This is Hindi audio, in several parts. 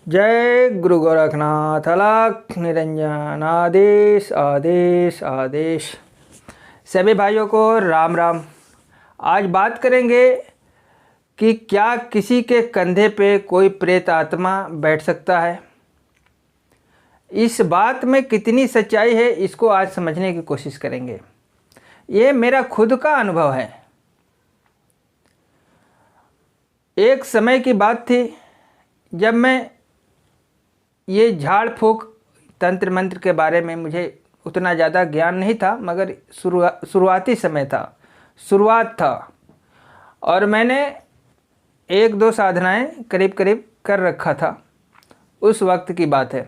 जय गुरु गोरखनाथ। अलख निरंजन। आदेश आदेश आदेश। सभी भाइयों को राम राम। आज बात करेंगे कि क्या किसी के कंधे पे कोई प्रेत आत्मा बैठ सकता है। इस बात में कितनी सच्चाई है, इसको आज समझने की कोशिश करेंगे। ये मेरा खुद का अनुभव है। एक समय की बात थी जब मैं ये झाड़ फूक तंत्र मंत्र के बारे में मुझे उतना ज़्यादा ज्ञान नहीं था, मगर शुरुआती समय था, शुरुआत था, और मैंने एक दो साधनाएं करीब करीब कर रखा था। उस वक्त की बात है।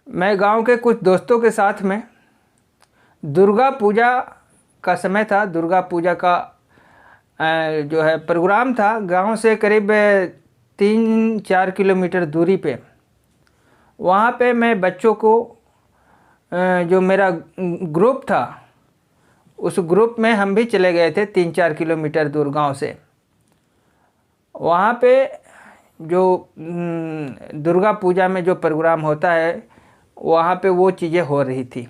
मैं गांव के कुछ दोस्तों के साथ में दुर्गा पूजा का समय था। दुर्गा पूजा का जो है प्रोग्राम था। गांव से करीब 3-4 किलोमीटर दूरी पे, वहाँ पे मैं बच्चों को, जो मेरा ग्रुप था, उस ग्रुप में हम भी चले गए थे 3-4 किलोमीटर दूर गांव से। वहाँ पे जो दुर्गा पूजा में जो प्रोग्राम होता है, वहाँ पे वो चीज़ें हो रही थी।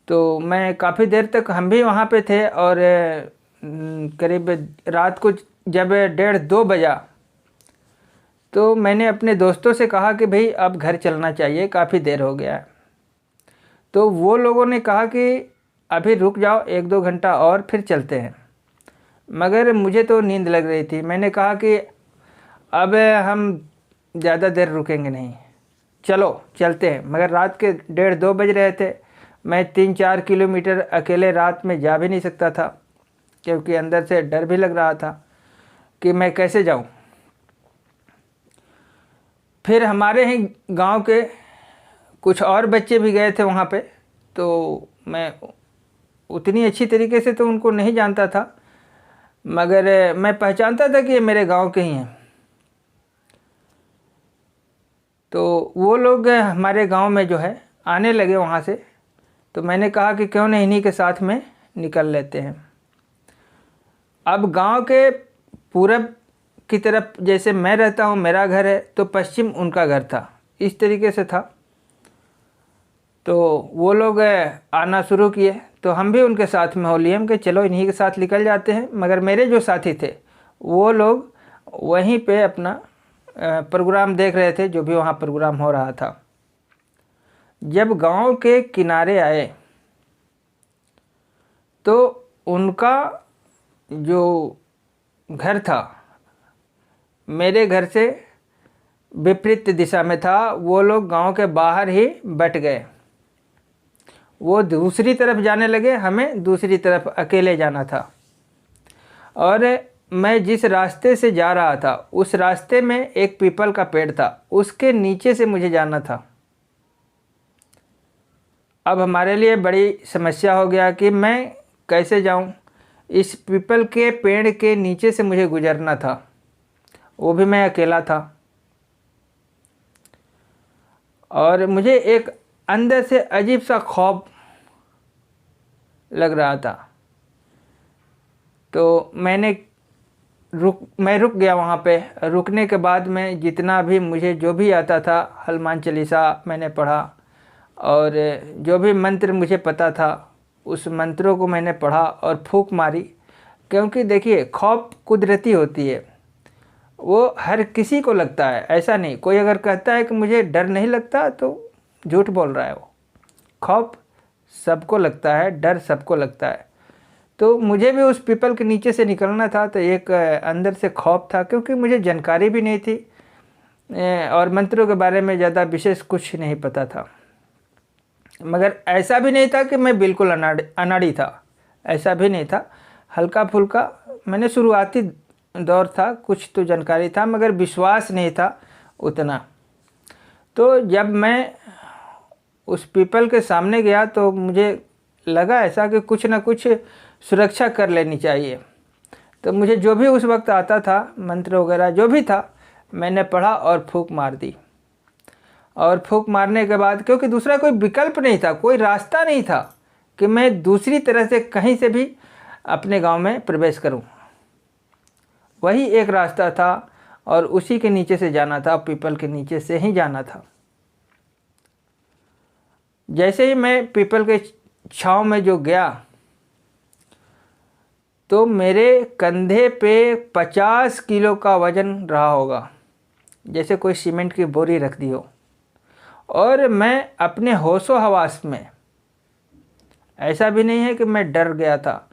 तो मैं काफ़ी देर तक हम भी वहाँ पे थे, और करीब रात को जब 1:30-2 बजा तो मैंने अपने दोस्तों से कहा कि भाई अब घर चलना चाहिए, काफ़ी देर हो गया है। तो वो लोगों ने कहा कि अभी रुक जाओ 1-2 घंटा और फिर चलते हैं। मगर मुझे तो नींद लग रही थी। मैंने कहा कि अब हम ज़्यादा देर रुकेंगे नहीं, चलो चलते हैं। मगर रात के 1:30-2 बज रहे थे। मैं 3-4 किलोमीटर अकेले रात में जा भी नहीं सकता था, क्योंकि अंदर से डर भी लग रहा था कि मैं कैसे जाऊं। फिर हमारे ही गांव के कुछ और बच्चे भी गए थे वहाँ पे। तो मैं उतनी अच्छी तरीके से तो उनको नहीं जानता था, मगर मैं पहचानता था कि ये मेरे गांव के ही हैं। तो वो लोग हमारे गांव में जो है आने लगे वहाँ से। तो मैंने कहा कि क्यों नहीं इन्हीं के साथ में निकल लेते हैं। अब गांव के पूरब की तरफ जैसे मैं रहता हूँ, मेरा घर है, तो पश्चिम उनका घर था, इस तरीके से था। तो वो लोग आना शुरू किए, तो हम भी उनके साथ में हो लिए कि चलो इन्हीं के साथ निकल जाते हैं। मगर मेरे जो साथी थे वो लोग वहीं पे अपना प्रोग्राम देख रहे थे, जो भी वहाँ प्रोग्राम हो रहा था। जब गांव के किनारे आए तो उनका जो घर था मेरे घर से विपरीत दिशा में था। वो लोग गांव के बाहर ही बैठ गए। वो दूसरी तरफ जाने लगे, हमें दूसरी तरफ अकेले जाना था। और मैं जिस रास्ते से जा रहा था, उस रास्ते में एक पीपल का पेड़ था, उसके नीचे से मुझे जाना था। अब हमारे लिए बड़ी समस्या हो गया कि मैं कैसे जाऊं। इस पीपल के पेड़ के नीचे से मुझे गुजरना था, वो भी मैं अकेला था। और मुझे एक अंदर से अजीब सा खौफ लग रहा था। तो मैं रुक गया वहाँ पे। रुकने के बाद में जितना भी मुझे जो भी आता था, हनुमान चालीसा मैंने पढ़ा, और जो भी मंत्र मुझे पता था उस मंत्रों को मैंने पढ़ा और फूंक मारी। क्योंकि देखिए, खौफ कुदरती होती है, वो हर किसी को लगता है। ऐसा नहीं, कोई अगर कहता है कि मुझे डर नहीं लगता तो झूठ बोल रहा है। वो खौफ सबको लगता है, डर सबको लगता है। तो मुझे भी उस पीपल के नीचे से निकलना था। तो एक अंदर से खौफ था, क्योंकि मुझे जानकारी भी नहीं थी और मंत्रों के बारे में ज़्यादा विशेष कुछ नहीं पता था। मगर ऐसा भी नहीं था कि मैं बिल्कुल अनाड़ी था, ऐसा भी नहीं था। हल्का फुल्का मैंने शुरुआती दौर था, कुछ तो जानकारी था, मगर विश्वास नहीं था उतना। तो जब मैं उस पीपल के सामने गया तो मुझे लगा ऐसा कि कुछ ना कुछ सुरक्षा कर लेनी चाहिए। तो मुझे जो भी उस वक्त आता था, मंत्र वगैरह जो भी था, मैंने पढ़ा और फूंक मार दी। और फूंक मारने के बाद, क्योंकि दूसरा कोई विकल्प नहीं था, कोई रास्ता नहीं था कि मैं दूसरी तरह से कहीं से भी अपने गांव में प्रवेश करूं। वही एक रास्ता था। और उसी के नीचे से जाना था, पीपल के नीचे से ही जाना था। जैसे ही मैं पीपल के छांव में जो गया तो मेरे कंधे पे 50 किलो का वज़न रहा होगा, जैसे कोई सीमेंट की बोरी रख दी हो। और मैं अपने होशो हवास में, ऐसा भी नहीं है कि मैं डर गया था,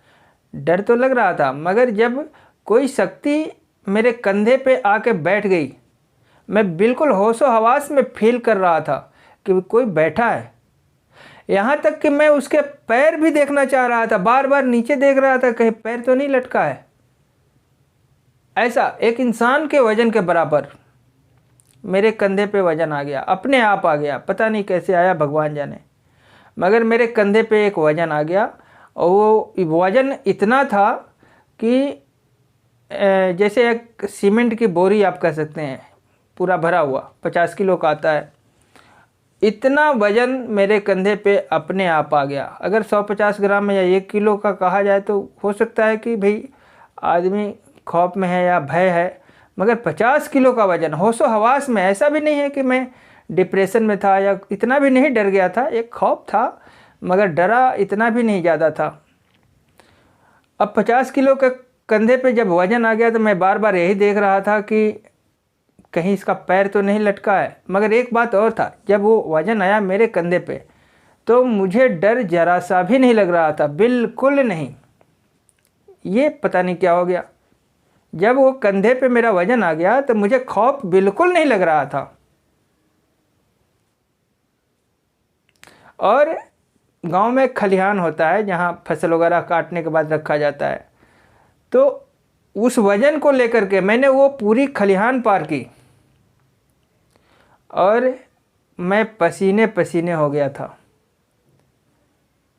डर तो लग रहा था, मगर जब कोई शक्ति मेरे कंधे पे आके बैठ गई, मैं बिल्कुल होशो हवास में फील कर रहा था कि कोई बैठा है। यहाँ तक कि मैं उसके पैर भी देखना चाह रहा था, बार बार नीचे देख रहा था कहीं पैर तो नहीं लटका है। ऐसा एक इंसान के वज़न के बराबर मेरे कंधे पे वज़न आ गया, अपने आप आ गया, पता नहीं कैसे आया भगवान जाने, मगर मेरे कंधे पे एक वज़न आ गया। और वो वज़न इतना था कि जैसे एक सीमेंट की बोरी आप कह सकते हैं, पूरा भरा हुआ 50 किलो का आता है, इतना वज़न मेरे कंधे पे अपने आप आ गया। अगर 150 ग्राम या 1 किलो का कहा जाए तो हो सकता है कि भाई आदमी खौफ में है या भय है, मगर 50 किलो का वज़न होशो हवास में। ऐसा भी नहीं है कि मैं डिप्रेशन में था या इतना भी नहीं डर गया था, एक खौफ था मगर डरा इतना भी नहीं ज़्यादा था। अब 50 किलो के कंधे पे जब वज़न आ गया तो मैं बार बार यही देख रहा था कि कहीं इसका पैर तो नहीं लटका है। मगर एक बात और था, जब वो वज़न आया मेरे कंधे पे तो मुझे डर जरा सा भी नहीं लग रहा था, बिल्कुल नहीं। ये पता नहीं क्या हो गया, जब वो कंधे पे मेरा वज़न आ गया तो मुझे खौफ बिल्कुल नहीं लग रहा था। और गांव में खलिहान होता है जहां फसल वगैरह काटने के बाद रखा जाता है, तो उस वज़न को लेकर के मैंने वो पूरी खलिहान पार की और मैं पसीने पसीने हो गया था।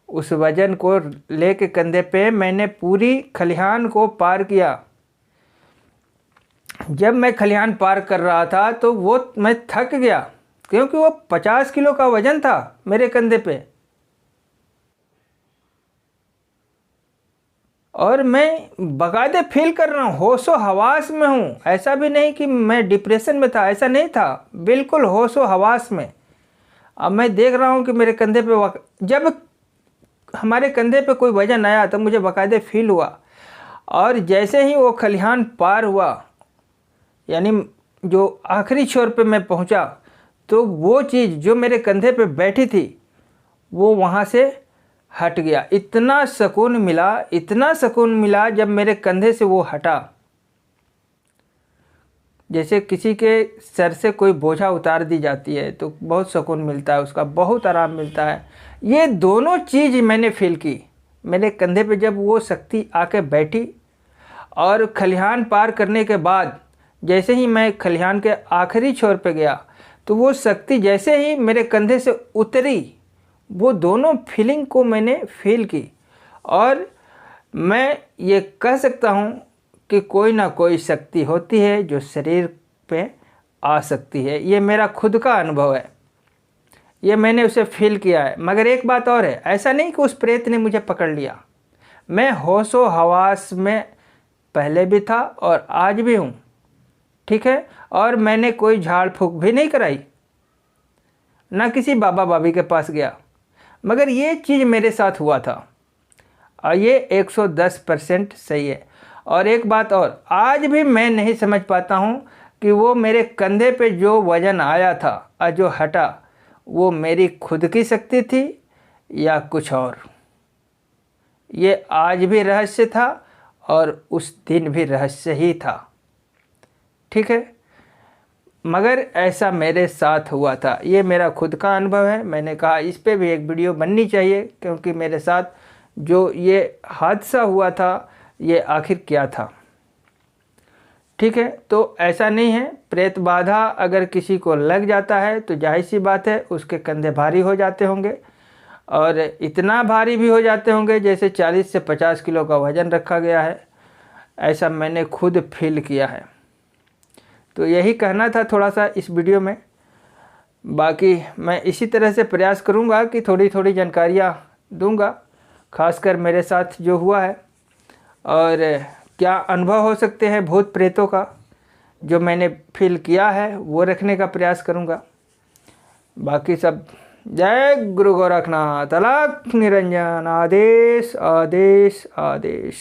उस वज़न को लेके कंधे पे मैंने पूरी खलिहान को पार किया। जब मैं खलिहान पार कर रहा था तो वो मैं थक गया, क्योंकि वो 50 किलो का वज़न था मेरे कंधे पे, और मैं बाकायदे फील कर रहा हूँ, होशो हवास में हूँ। ऐसा भी नहीं कि मैं डिप्रेशन में था, ऐसा नहीं था, बिल्कुल होशो हवास में। अब मैं देख रहा हूँ कि मेरे कंधे पे जब हमारे कंधे पे कोई वज़न आया तो मुझे बाकायदे फील हुआ। और जैसे ही वो खलिहान पार हुआ, यानी जो आखिरी छोर पे मैं पहुँचा, तो वो चीज़ जो मेरे कंधे पे बैठी थी वो वहाँ से हट गया। इतना सुकून मिला, इतना सुकून मिला जब मेरे कंधे से वो हटा, जैसे किसी के सर से कोई बोझा उतार दी जाती है तो बहुत सुकून मिलता है, उसका बहुत आराम मिलता है। ये दोनों चीज़ मैंने फील की मेरे कंधे पे जब वो शक्ति आके बैठी। और खलिहान पार करने के बाद जैसे ही मैं खलिहान के आखिरी छोर पे गया तो वो शक्ति जैसे ही मेरे कंधे से उतरी, वो दोनों फीलिंग को मैंने फील की। और मैं ये कह सकता हूँ कि कोई ना कोई शक्ति होती है जो शरीर पे आ सकती है। ये मेरा खुद का अनुभव है, ये मैंने उसे फील किया है। मगर एक बात और है, ऐसा नहीं कि उस प्रेत ने मुझे पकड़ लिया। मैं होशो हवास में पहले भी था और आज भी हूँ, ठीक है। और मैंने कोई झाड़ फूक भी नहीं कराई, ना किसी बाबा बाबी के पास गया, मगर ये चीज़ मेरे साथ हुआ था और ये 110% सही है। और एक बात और, आज भी मैं नहीं समझ पाता हूँ कि वो मेरे कंधे पे जो वज़न आया था और जो हटा, वो मेरी खुद की शक्ति थी या कुछ और। ये आज भी रहस्य था और उस दिन भी रहस्य ही था, ठीक है। मगर ऐसा मेरे साथ हुआ था, ये मेरा खुद का अनुभव है। मैंने कहा इस पे भी एक वीडियो बननी चाहिए, क्योंकि मेरे साथ जो ये हादसा हुआ था ये आखिर क्या था, ठीक है। तो ऐसा नहीं है, प्रेत बाधा अगर किसी को लग जाता है तो जाहिर सी बात है उसके कंधे भारी हो जाते होंगे, और इतना भारी भी हो जाते होंगे जैसे 40 से 50 किलो का वज़न रखा गया है। ऐसा मैंने खुद फील किया है। तो यही कहना था थोड़ा सा इस वीडियो में। बाकी मैं इसी तरह से प्रयास करूंगा कि थोड़ी थोड़ी जानकारियाँ दूंगा, खासकर मेरे साथ जो हुआ है और क्या अनुभव हो सकते हैं भूत प्रेतों का, जो मैंने फील किया है वो रखने का प्रयास करूँगा। बाकी सब जय गुरु गोरखनाथ, अलख निरंजन, आदेश आदेश आदेश।